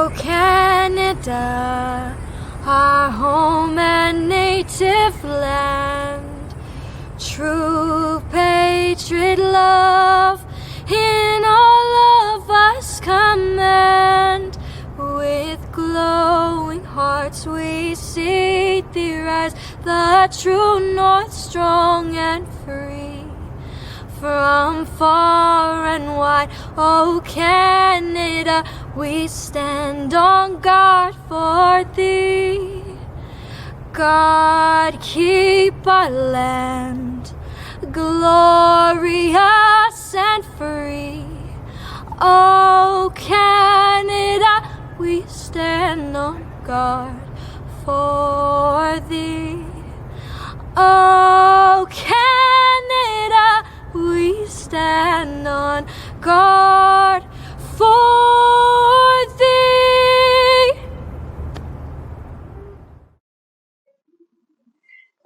Oh, Canada, our home and native land, true patriot love in all of us command. With glowing hearts we see thee rise, the true north, strong and free. From far and wide, oh Canada, we stand on guard for thee. God, keep our land glorious and free. Oh Canada, we stand on guard for thee. Oh Canada, we stand on guard for thee.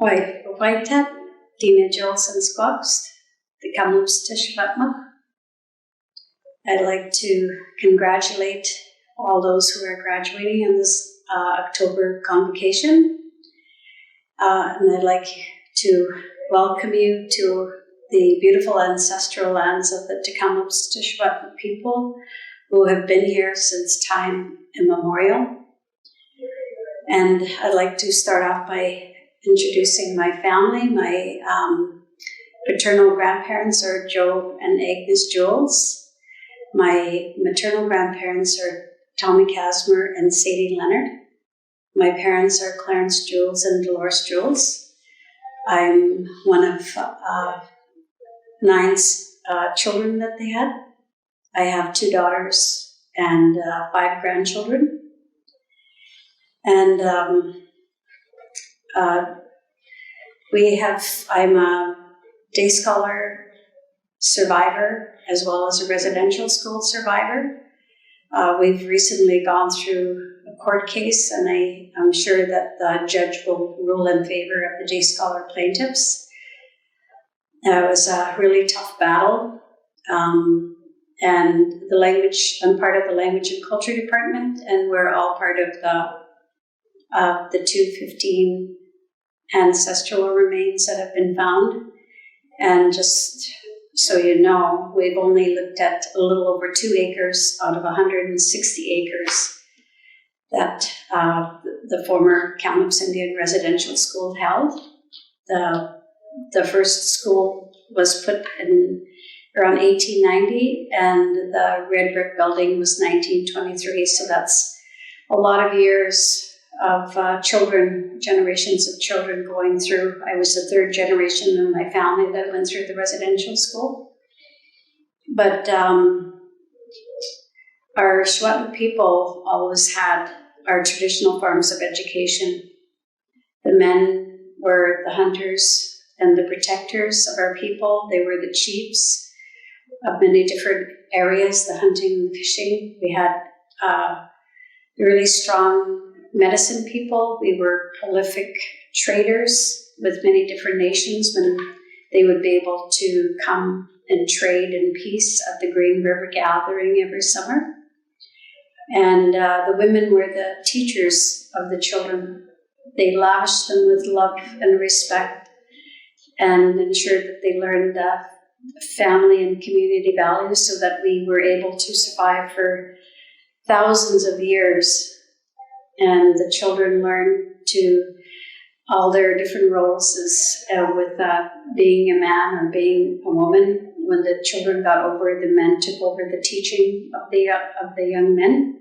WYATT, Dina Jolson Squawks, the Kamloops Tishvatma. I'd like to congratulate all those who are graduating in this October convocation. And I'd like to welcome you to the beautiful ancestral lands of the Kamloops Tishvatma people who have been here since time immemorial. And I'd like to start off by introducing my family. My paternal grandparents are Joe and Agnes Jules. My maternal grandparents are Tommy Casmer and Sadie Leonard. My parents are Clarence Jules and Dolores Jules. I'm one of 9 children that they had. I have 2 daughters and 5 grandchildren. And I'm a day scholar survivor as well as a residential school survivor. We've recently gone through a court case, and I'm sure that the judge will rule in favor of the day scholar plaintiffs. It was a really tough battle, and the language, I'm part of the Language and Culture Department, and we're all part of the 215 ancestral remains that have been found. And just so you know, we've only looked at a little over 2 acres out of 160 acres that the former Kamloops Indian Residential School held. The first school was put in around 1890, and the red brick building was 1923. So that's a lot of years of generations of children going through. I was the 3rd generation in my family that went through the residential school. But our Secwépemc people always had our traditional forms of education. The men were the hunters and the protectors of our people. They were the chiefs of many different areas, the hunting and the fishing. We had really strong medicine people. We were prolific traders with many different nations when they would be able to come and trade in peace at the Green River Gathering every summer. And the women were the teachers of the children. They lavished them with love and respect and ensured that they learned family and community values so that we were able to survive for thousands of years. And the children learned to all their different roles as with being a man or being a woman. When the children got over, the men took over the teaching of the young men.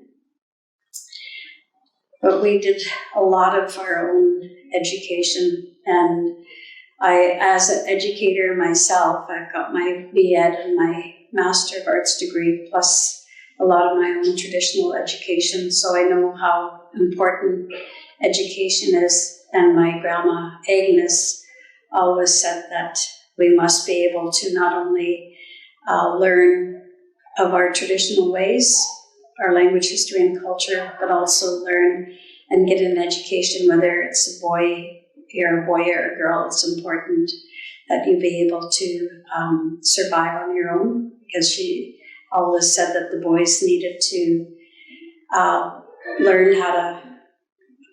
But we did a lot of our own education, and I, as an educator myself, I've got my BEd and my Master of Arts degree, plus a lot of my own traditional education, so I know how important education is. And my grandma Agnes always said that we must be able to not only learn of our traditional ways, our language, history, and culture, but also learn and get an education, whether it's a boy or a girl. It's important that you be able to survive on your own, because she always said that the boys needed to learn how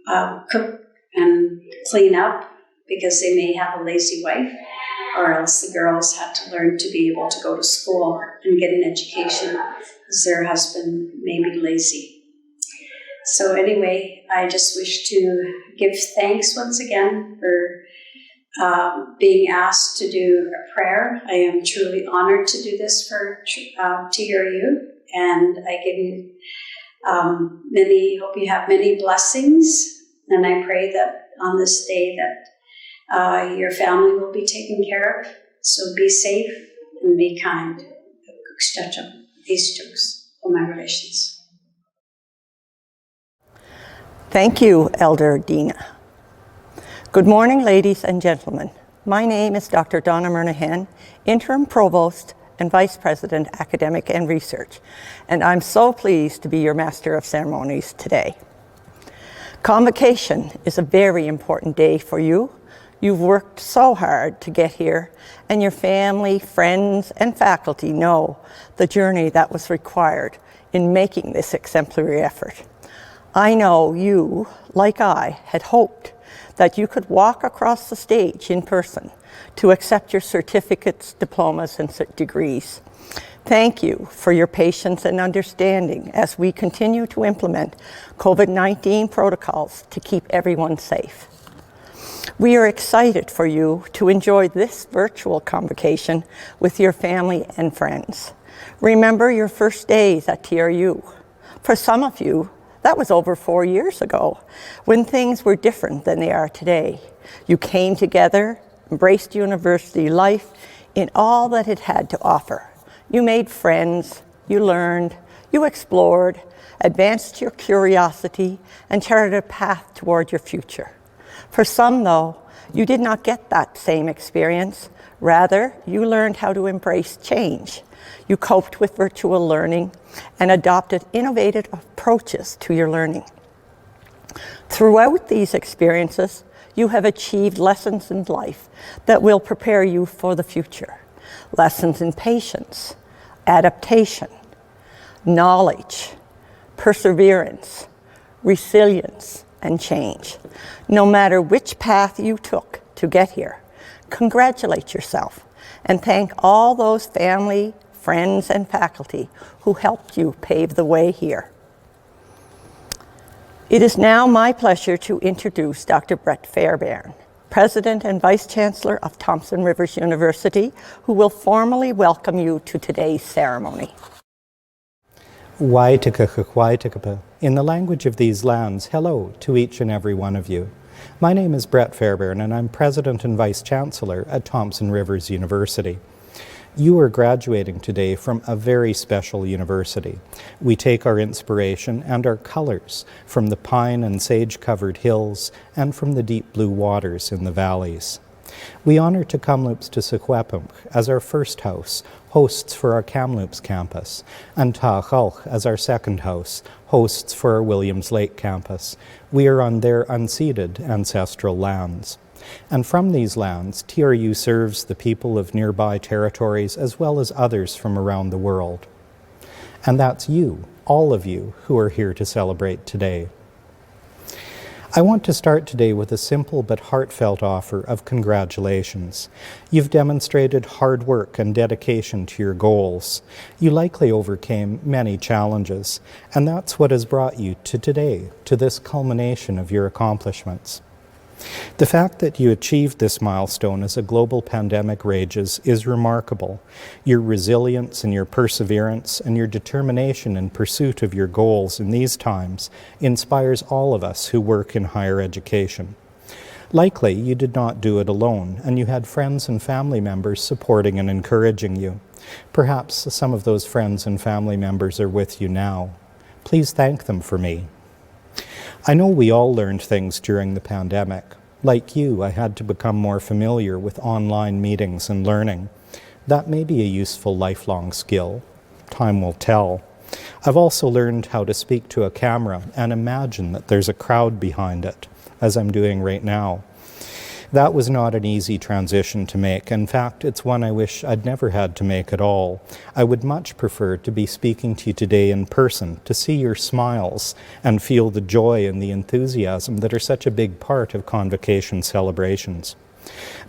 to cook and clean up because they may have a lazy wife, or else the girls had to learn to be able to go to school and get an education because their husband may be lazy. So anyway, I just wish to give thanks once again for being asked to do a prayer. I am truly honored to do this for TRU, and I give you hope you have many blessings, and I pray that on this day that your family will be taken care of. So be safe and be kind. These jokes for my relations. Thank you, Elder Dina. Good morning, ladies and gentlemen. My name is Dr. Donna Murnahan, Interim Provost and Vice President, Academic and Research, and I'm so pleased to be your Master of Ceremonies today. Convocation is a very important day for you. You've worked so hard to get here, and your family, friends, and faculty know the journey that was required in making this exemplary effort. I know you, like I, had hoped that you could walk across the stage in person to accept your certificates, diplomas, and degrees. Thank you for your patience and understanding as we continue to implement COVID-19 protocols to keep everyone safe. We are excited for you to enjoy this virtual convocation with your family and friends. Remember your first days at TRU. For some of you, that was over 4 years ago, when things were different than they are today. You came together, embraced university life in all that it had to offer. You made friends, you learned, you explored, advanced your curiosity, and charted a path toward your future. For some, though, you did not get that same experience. Rather, you learned how to embrace change. You coped with virtual learning and adopted innovative approaches to your learning. Throughout these experiences, you have achieved lessons in life that will prepare you for the future. Lessons in patience, adaptation, knowledge, perseverance, resilience, and change. No matter which path you took to get here, congratulate yourself and thank all those family, friends, and faculty who helped you pave the way here. It is now my pleasure to introduce Dr. Brett Fairbairn, President and Vice Chancellor of Thompson Rivers University, who will formally welcome you to today's ceremony. In the language of these lands, hello to each and every one of you. My name is Brett Fairbairn, and I'm President and Vice Chancellor at Thompson Rivers University. You are graduating today from a very special university. We take our inspiration and our colors from the pine and sage-covered hills and from the deep blue waters in the valleys. We honor to Kamloops to Secwepemc as our first house, hosts for our Kamloops campus, and Taachalch as our second house, hosts for our Williams Lake campus. We are on their unceded ancestral lands. And from these lands, TRU serves the people of nearby territories as well as others from around the world. And that's you, all of you, who are here to celebrate today. I want to start today with a simple but heartfelt offer of congratulations. You've demonstrated hard work and dedication to your goals. You likely overcame many challenges, and that's what has brought you to today, to this culmination of your accomplishments. The fact that you achieved this milestone as a global pandemic rages is remarkable. Your resilience and your perseverance and your determination in pursuit of your goals in these times inspires all of us who work in higher education. Likely, you did not do it alone, and you had friends and family members supporting and encouraging you. Perhaps some of those friends and family members are with you now. Please thank them for me. I know we all learned things during the pandemic. Like you, I had to become more familiar with online meetings and learning. That may be a useful lifelong skill. Time will tell. I've also learned how to speak to a camera and imagine that there's a crowd behind it, as I'm doing right now. That was not an easy transition to make. In fact, it's one I wish I'd never had to make at all. I would much prefer to be speaking to you today in person, to see your smiles and feel the joy and the enthusiasm that are such a big part of Convocation celebrations.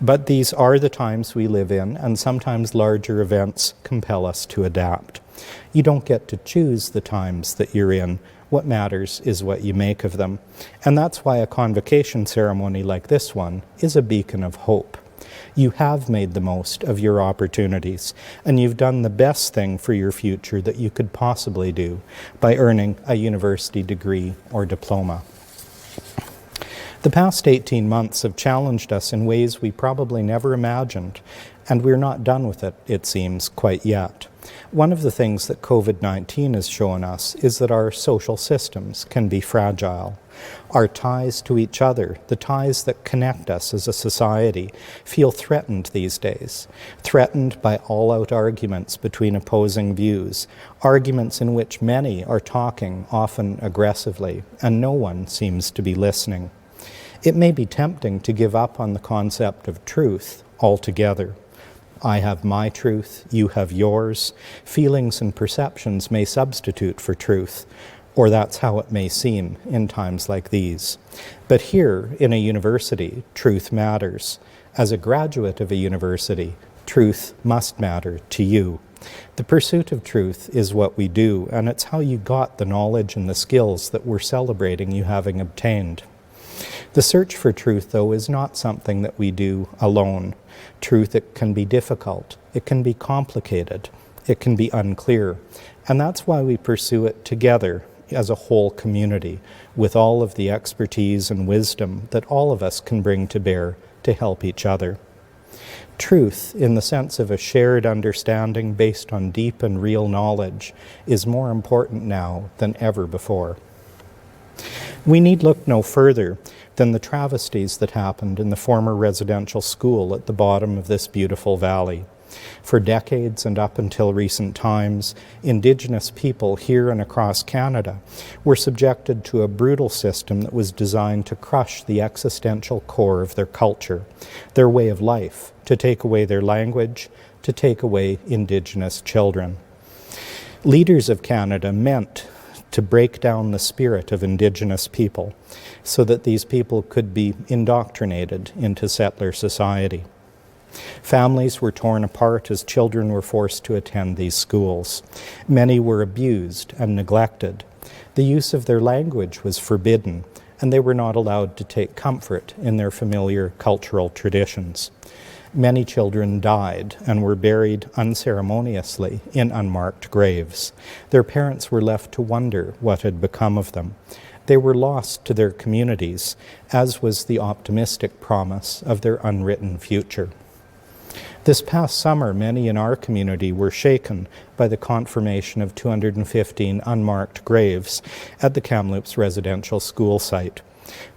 But these are the times we live in, and sometimes larger events compel us to adapt. You don't get to choose the times that you're in. What matters is what you make of them. And that's why a convocation ceremony like this one is a beacon of hope. You have made the most of your opportunities, and you've done the best thing for your future that you could possibly do by earning a university degree or diploma. The past 18 months have challenged us in ways we probably never imagined, and we're not done with it, it seems, quite yet. One of the things that COVID-19 has shown us is that our social systems can be fragile. Our ties to each other, the ties that connect us as a society, feel threatened these days. Threatened by all-out arguments between opposing views, arguments in which many are talking, often aggressively, and no one seems to be listening. It may be tempting to give up on the concept of truth altogether. I have my truth, you have yours. Feelings and perceptions may substitute for truth, or that's how it may seem in times like these. But here, in a university, truth matters. As a graduate of a university, truth must matter to you. The pursuit of truth is what we do, and it's how you got the knowledge and the skills that we're celebrating you having obtained. The search for truth, though, is not something that we do alone. Truth, it can be difficult, it can be complicated, it can be unclear, and that's why we pursue it together as a whole community, with all of the expertise and wisdom that all of us can bring to bear to help each other. Truth, in the sense of a shared understanding based on deep and real knowledge, is more important now than ever before. We need look no further than the travesties that happened in the former residential school at the bottom of this beautiful valley. For decades and up until recent times, Indigenous people here and across Canada were subjected to a brutal system that was designed to crush the existential core of their culture, their way of life, to take away their language, to take away Indigenous children. Leaders of Canada meant to break down the spirit of Indigenous people so that these people could be indoctrinated into settler society. Families were torn apart as children were forced to attend these schools. Many were abused and neglected. The use of their language was forbidden, and they were not allowed to take comfort in their familiar cultural traditions. Many children died and were buried unceremoniously in unmarked graves. Their parents were left to wonder what had become of them. They were lost to their communities, as was the optimistic promise of their unwritten future. This past summer, many in our community were shaken by the confirmation of 215 unmarked graves at the Kamloops residential school site.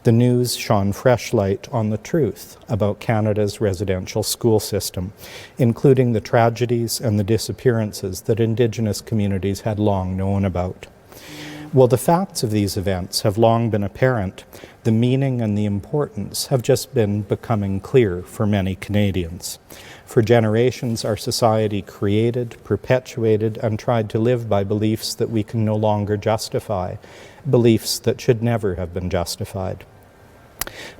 The news shone fresh light on the truth about Canada's residential school system, including the tragedies and the disappearances that Indigenous communities had long known about. While the facts of these events have long been apparent, the meaning and the importance have just been becoming clear for many Canadians. For generations, our society created, perpetuated, and tried to live by beliefs that we can no longer justify, beliefs that should never have been justified.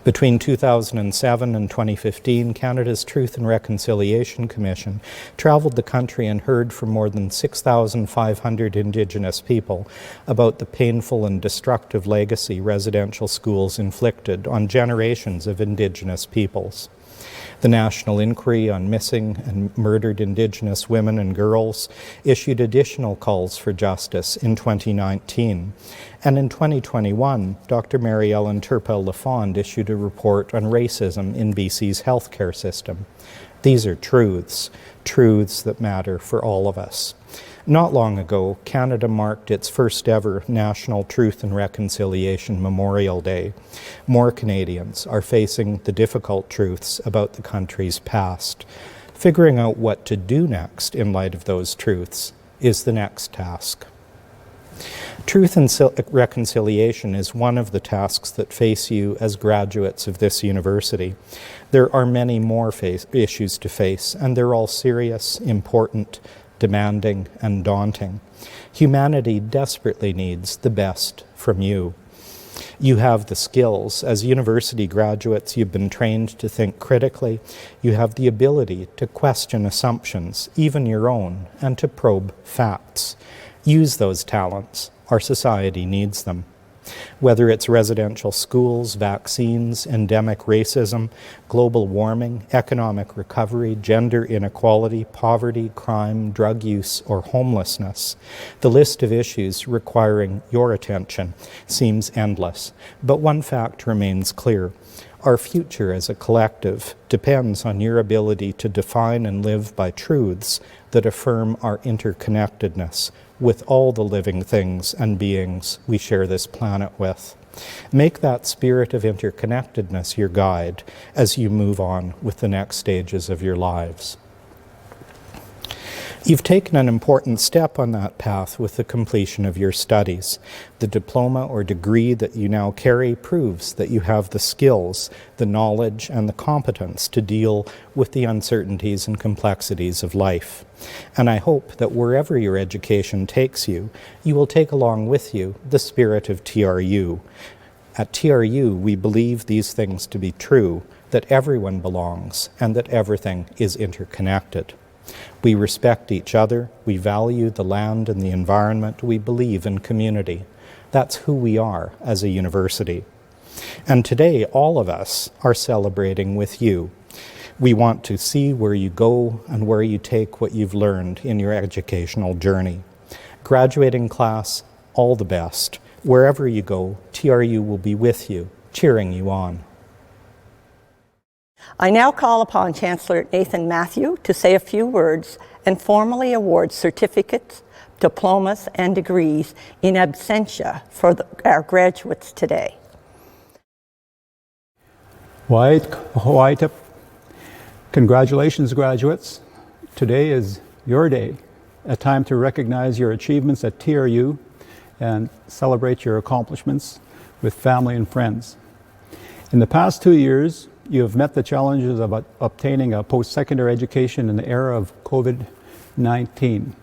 Between 2007 and 2015, Canada's Truth and Reconciliation Commission travelled the country and heard from more than 6,500 Indigenous people about the painful and destructive legacy residential schools inflicted on generations of Indigenous peoples. The National Inquiry on Missing and Murdered Indigenous Women and Girls issued additional calls for justice in 2019. And in 2021, Dr. Mary Ellen Turpel-Lafond issued a report on racism in BC's healthcare system. These are truths that matter for all of us. Not long ago, Canada marked its first ever National Truth and Reconciliation Memorial Day. More Canadians are facing the difficult truths about the country's past. Figuring out what to do next in light of those truths is the next task. Truth and reconciliation is one of the tasks that face you as graduates of this university. There are many more issues to face, and they're all serious, important, demanding, and daunting. Humanity desperately needs the best from you. You have the skills. As university graduates, you've been trained to think critically. You have the ability to question assumptions, even your own, and to probe facts. Use those talents. Our society needs them. Whether it's residential schools, vaccines, endemic racism, global warming, economic recovery, gender inequality, poverty, crime, drug use, or homelessness, the list of issues requiring your attention seems endless. But one fact remains clear. Our future as a collective depends on your ability to define and live by truths that affirm our interconnectedness with all the living things and beings we share this planet with. Make that spirit of interconnectedness your guide as you move on with the next stages of your lives. You've taken an important step on that path with the completion of your studies. The diploma or degree that you now carry proves that you have the skills, the knowledge, and the competence to deal with the uncertainties and complexities of life. And I hope that wherever your education takes you, you will take along with you the spirit of TRU. At TRU, we believe these things to be true, that everyone belongs and that everything is interconnected. We respect each other, we value the land and the environment, we believe in community. That's who we are as a university. And today, all of us are celebrating with you. We want to see where you go and where you take what you've learned in your educational journey. Graduating class, all the best. Wherever you go, TRU will be with you, cheering you on. I now call upon Chancellor Nathan Matthew to say a few words and formally award certificates, diplomas, and degrees in absentia for our graduates today. WYATT. Congratulations, graduates. Today is your day, a time to recognize your achievements at TRU and celebrate your accomplishments with family and friends. In the past 2 years, you have met the challenges of obtaining a post-secondary education in the era of COVID-19.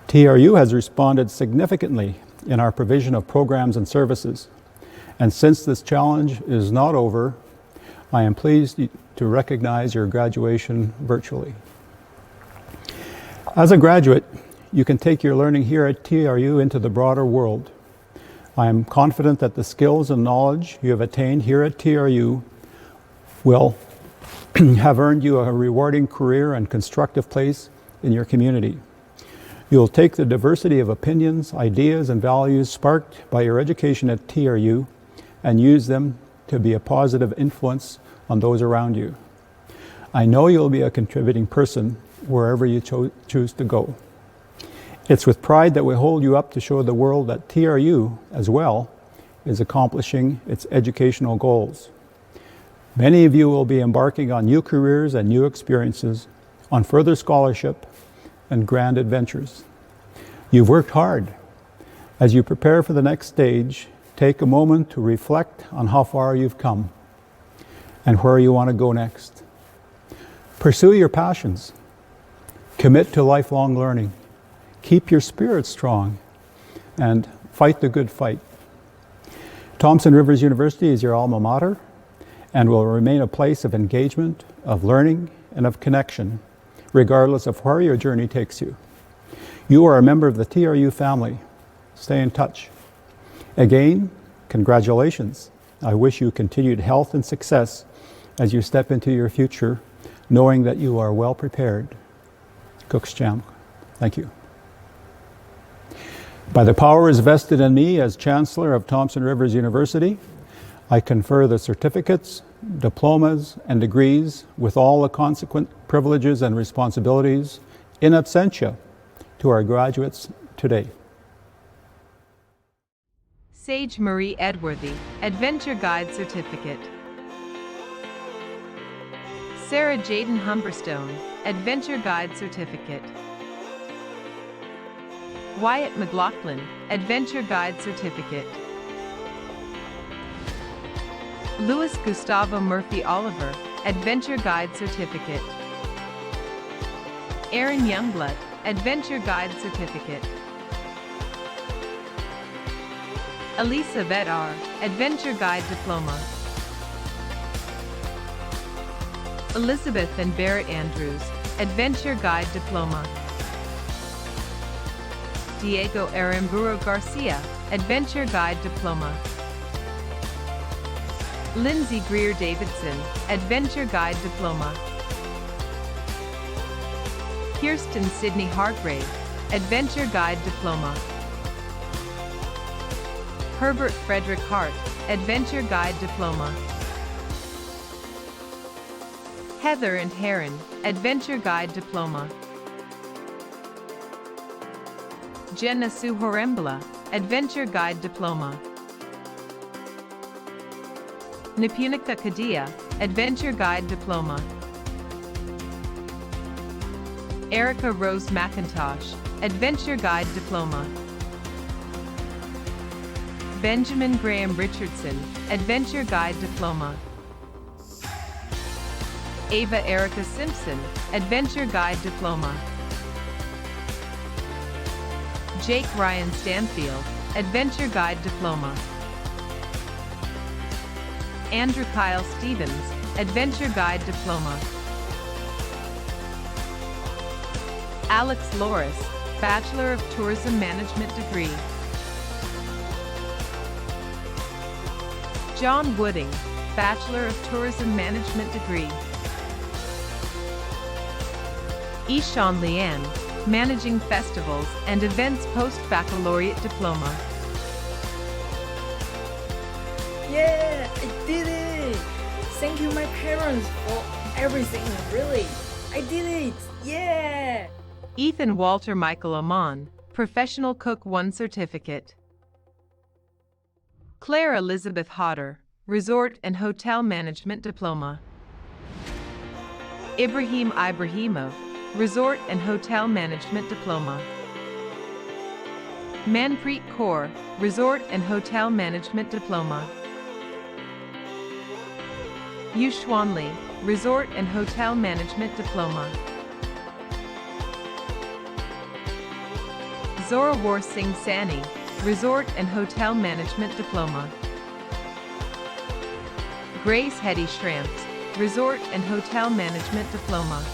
TRU has responded significantly in our provision of programs and services. And since this challenge is not over, I am pleased to recognize your graduation virtually. As a graduate, you can take your learning here at TRU into the broader world. I am confident that the skills and knowledge you have attained here at TRU will have earned you a rewarding career and constructive place in your community. You will take the diversity of opinions, ideas, and values sparked by your education at TRU and use them to be a positive influence on those around you. I know you'll be a contributing person wherever you choose to go. It's with pride that we hold you up to show the world that TRU, as well, is accomplishing its educational goals. Many of you will be embarking on new careers and new experiences, on further scholarship and grand adventures. You've worked hard. As you prepare for the next stage, take a moment to reflect on how far you've come and where you want to go next. Pursue your passions. Commit to lifelong learning. Keep your spirit strong and fight the good fight. Thompson Rivers University is your alma mater and will remain a place of engagement, of learning, and of connection, regardless of where your journey takes you. You are a member of the TRU family. Stay in touch. Again, congratulations. I wish you continued health and success as you step into your future, knowing that you are well prepared. Cooksjam. Thank you. By the powers vested in me as Chancellor of Thompson Rivers University, I confer the certificates, diplomas, and degrees with all the consequent privileges and responsibilities in absentia to our graduates today. Sage Marie Edworthy, Adventure Guide Certificate. Sarah JADEN Humberstone, Adventure Guide Certificate. WYATT McLaughlin, Adventure Guide Certificate. Louis Gustavo Murphy Oliver, Adventure Guide Certificate. ERIN YUNGBLUT, Adventure Guide Certificate. ELISABET R., Adventure Guide Diploma. Elizabeth and Barrett Andrews, Adventure Guide Diploma. Diego ARAMBURO Garcia, Adventure Guide Diploma. LINDSAY GREER Davidson, Adventure Guide Diploma. KEIRSTAN Sydney HARGRAVE, Adventure Guide Diploma. HERBERT FREDERICK HART, Adventure Guide Diploma. Heather and HERON, Adventure Guide Diploma. JENNA HOREMBALA, Adventure Guide Diploma. NIPUNIKA Kadia, Adventure Guide Diploma. Erica Rose McIntosh, Adventure Guide Diploma. Benjamin Graham Richardson, Adventure Guide Diploma. Ava Erica Simpson, Adventure Guide Diploma. Jake Ryan Stanfield, Adventure Guide Diploma. Andrew Kyle Stevens, Adventure Guide Diploma. Alex Loris, Bachelor of Tourism Management degree. John Wooding, Bachelor of Tourism Management degree. Ishan Lian, Managing Festivals and Events Post-Baccalaureate Diploma. Yeah, I did it! Thank you my parents for everything, really. I did it! Yeah! Ethan Walter Michael Amon, Professional Cook 1 Certificate. Claire Elizabeth Hodder, Resort and Hotel Management Diploma. Ibrahim Ibrahimov, Resort and Hotel Management Diploma. Manpreet Kaur, Resort and Hotel Management Diploma. Yushwan Lee, Resort and Hotel Management Diploma. Zorawar Singh Sani, Resort and Hotel Management Diploma. Grace Hetty Schramps, Resort and Hotel Management Diploma.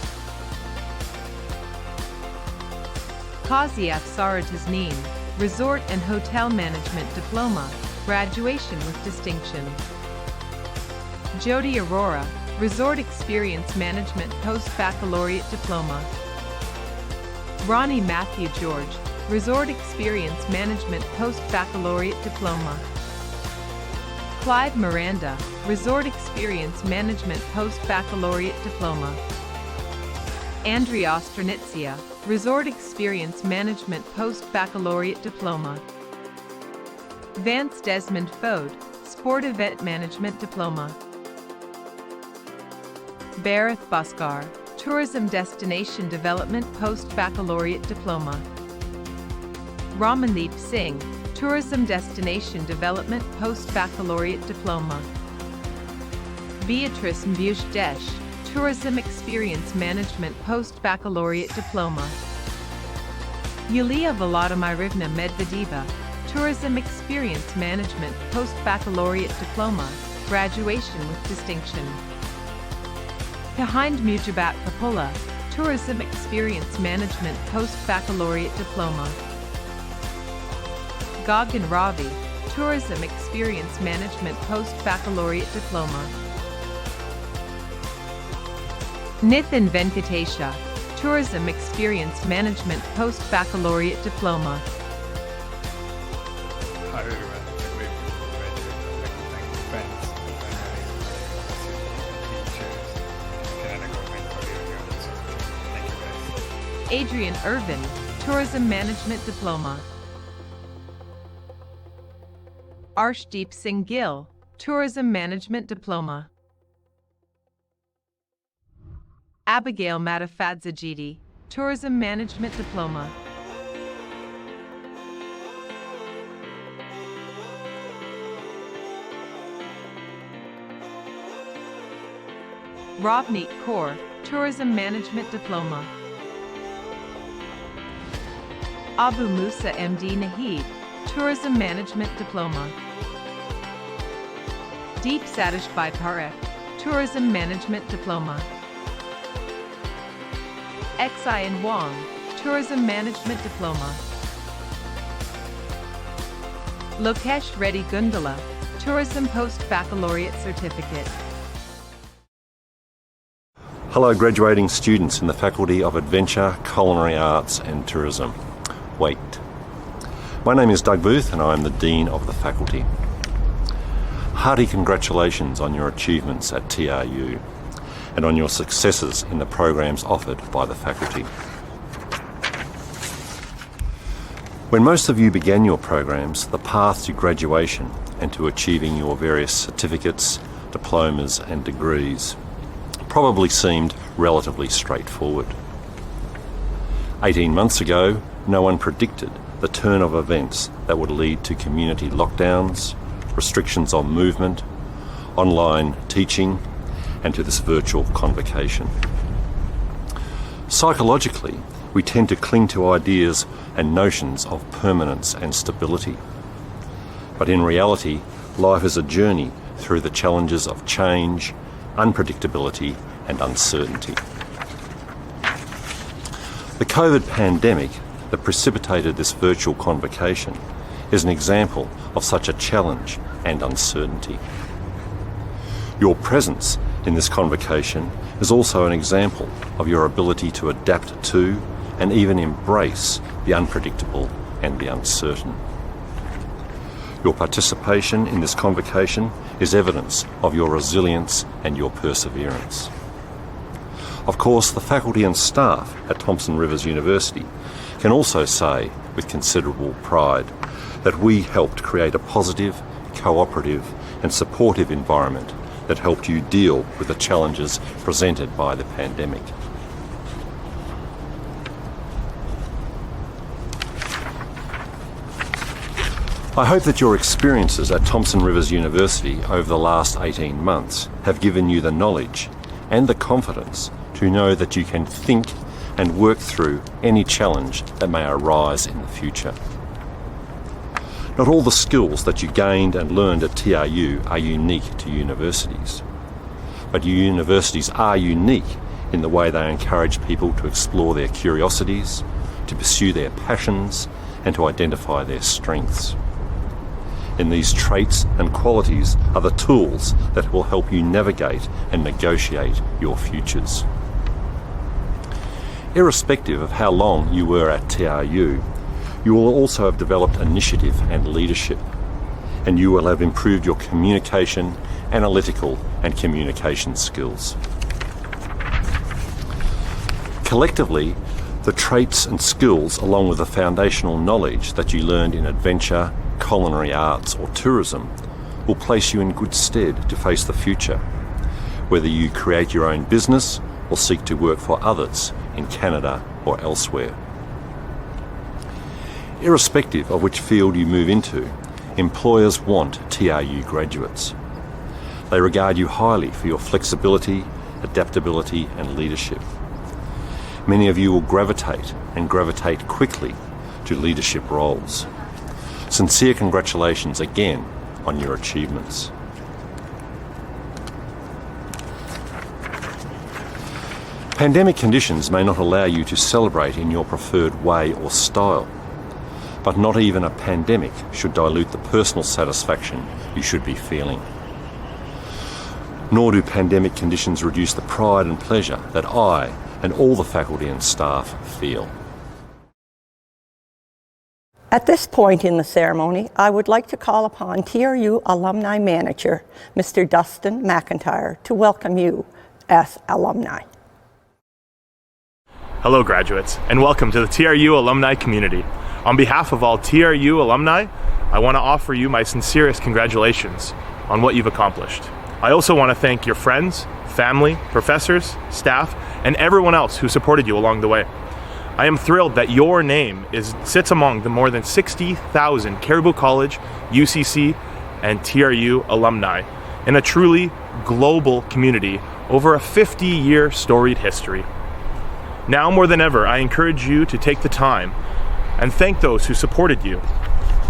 Kaziaf SARA Tasneem, Resort and Hotel Management Diploma, Graduation with Distinction. Jody Aurora, Resort Experience Management Post-Baccalaureate Diploma. Ronnie Matthew George, Resort Experience Management Post-Baccalaureate Diploma. Clive Miranda, Resort Experience Management Post-Baccalaureate Diploma. Andrea Ostranitsia, Resort Experience Management Post-Baccalaureate Diploma. Vance Desmond Fode, Sport Event Management Diploma. Bhareth Bhaskar, Tourism Destination Development Post-Baccalaureate Diploma. Ramandeep Singh, Tourism Destination Development Post-Baccalaureate Diploma. Beatrice Mbush Desh, Tourism Experience Management Post-Baccalaureate Diploma. Yulia Volodymyrivna Medvedeva, Tourism Experience Management Post-Baccalaureate Diploma, Graduation with Distinction. Behind Mujabat Kapula, Tourism Experience Management Post-Baccalaureate Diploma. Gagan Ravi, Tourism Experience Management Post-Baccalaureate Diploma. Nithin Venkatesha, Tourism Experience Management Post-Baccalaureate Diploma. Hi everyone, it's a great to graduate. I'd like to thank my friends, teachers, Canada government for giving me all this opportunity. Thank you guys. Adrian Irvin, Tourism Management Diploma. Arshdeep Singh Gill, Tourism Management Diploma. Abigail Matafadzagidi, Tourism Management Diploma. Rovneet Kaur, Tourism Management Diploma. Abu Musa MD Nahid, Tourism Management Diploma. Deep Satish by Parek, Tourism Management Diploma. Xian Wang, Tourism Management Diploma. Lokesh Reddy Gundala, Tourism Post-Baccalaureate Certificate. Hello graduating students in the Faculty of Adventure, Culinary Arts and Tourism, WYATT. My name is Doug Booth and I am the Dean of the Faculty. Hearty congratulations on your achievements at TRU and on your successes in the programs offered by the Faculty. When most of you began your programs, the path to graduation and to achieving your various certificates, diplomas and degrees probably seemed relatively straightforward. 18 months ago, no one predicted the turn of events that would lead to community lockdowns, restrictions on movement, online teaching, and to this virtual convocation. Psychologically, we tend to cling to ideas and notions of permanence and stability. But in reality, life is a journey through the challenges of change, unpredictability and uncertainty. The COVID pandemic that precipitated this virtual convocation is an example of such a challenge and uncertainty. Your presence in this convocation is also an example of your ability to adapt to and even embrace the unpredictable and the uncertain. Your participation in this convocation is evidence of your resilience and your perseverance. Of course, the faculty and staff at Thompson Rivers University can also say with considerable pride that we helped create a positive, cooperative and supportive environment that helped you deal with the challenges presented by the pandemic. I hope that your experiences at Thompson Rivers University over the last 18 months have given you the knowledge and the confidence to know that you can think and work through any challenge that may arise in the future. Not all the skills that you gained and learned at TRU are unique to universities, but universities are unique in the way they encourage people to explore their curiosities, to pursue their passions, and to identify their strengths. And these traits and qualities are the tools that will help you navigate and negotiate your futures. Irrespective of how long you were at TRU, you will also have developed initiative and leadership, and you will have improved your communication, analytical and communication skills. Collectively, the traits and skills along with the foundational knowledge that you learned in adventure, culinary arts or tourism will place you in good stead to face the future, whether you create your own business or seek to work for others in Canada or elsewhere. Irrespective of which field you move into, employers want TRU graduates. They regard you highly for your flexibility, adaptability and leadership. Many of you will gravitate quickly to leadership roles. Sincere congratulations again on your achievements. Pandemic conditions may not allow you to celebrate in your preferred way or style, but not even a pandemic should dilute the personal satisfaction you should be feeling. Nor do pandemic conditions reduce the pride and pleasure that I and all the faculty and staff feel. At this point in the ceremony, I would like to call upon TRU Alumni Manager, Mr. Dustin McIntyre, to welcome you as alumni. Hello graduates, and welcome to the TRU alumni community. On behalf of all TRU alumni, I want to offer you my sincerest congratulations on what you've accomplished. I also want to thank your friends, family, professors, staff, and everyone else who supported you along the way. I am thrilled that your name sits among the more than 60,000 Caribou College, UCC, and TRU alumni in a truly global community over a 50-year storied history. Now more than ever, I encourage you to take the time and thank those who supported you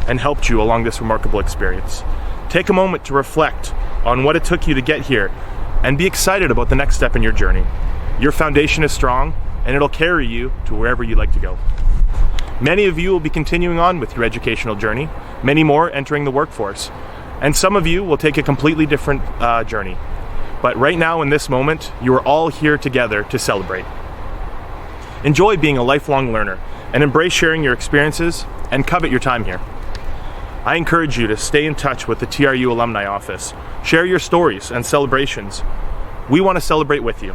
and helped you along this remarkable experience. Take a moment to reflect on what it took you to get here and be excited about the next step in your journey. Your foundation is strong and it'll carry you to wherever you'd like to go. Many of you will be continuing on with your educational journey, many more entering the workforce, and some of you will take a completely different journey. But right now in this moment, you are all here together to celebrate. Enjoy being a lifelong learner and embrace sharing your experiences and covet your time here. I encourage you to stay in touch with the TRU Alumni Office. Share your stories and celebrations. We want to celebrate with you.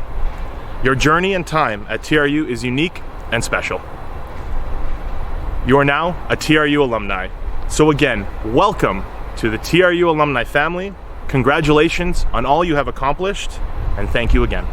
Your journey and time at TRU is unique and special. You are now a TRU alumni. So again, welcome to the TRU alumni family. Congratulations on all you have accomplished, and thank you again.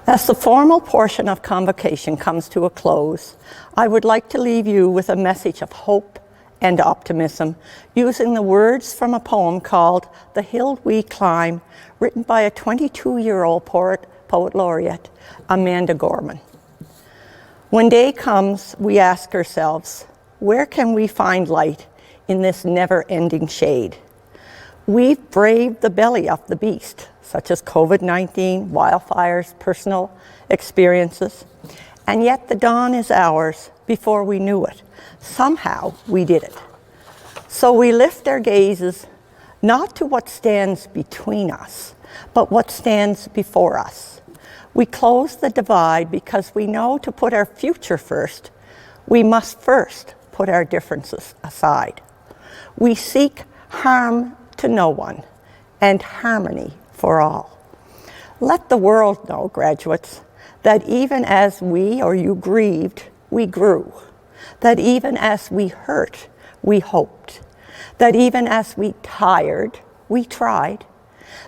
As the formal portion of Convocation comes to a close, I would like to leave you with a message of hope and optimism using the words from a poem called The Hill We Climb, written by a 22-year-old poet laureate, Amanda Gorman. When day comes, we ask ourselves, where can we find light in this never-ending shade? We've braved the belly of the beast, such as COVID-19, wildfires, personal experiences, and yet the dawn is ours before we knew it. Somehow we did it. So we lift our gazes not to what stands between us, but what stands before us. We close the divide because we know to put our future first, we must first put our differences aside. We seek harm to no one and harmony for all. Let the world know, graduates, that even as we or you grieved, we grew. That even as we hurt, we hoped. That even as we tired, we tried.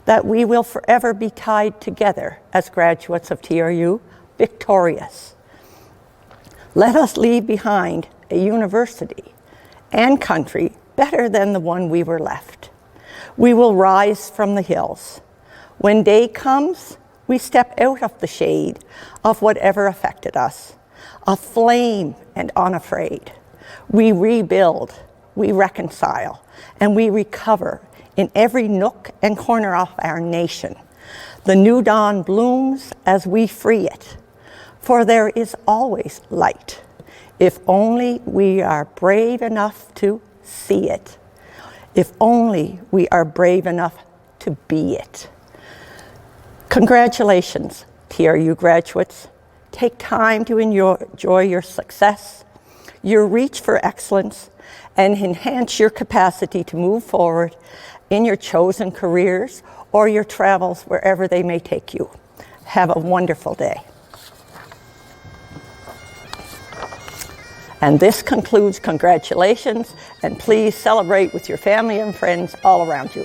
That we will forever be tied together as graduates of TRU, victorious. Let us leave behind a university and country better than the one we were left. We will rise from the hills. When day comes, we step out of the shade of whatever affected us, aflame and unafraid. We rebuild, we reconcile, and we recover in every nook and corner of our nation. The new dawn blooms as we free it, for there is always light, if only we are brave enough to see it, if only we are brave enough to be it. Congratulations, TRU graduates. Take time to enjoy your success, your reach for excellence, and enhance your capacity to move forward in your chosen careers or your travels wherever they may take you. Have a wonderful day. And this concludes congratulations, and please celebrate with your family and friends all around you.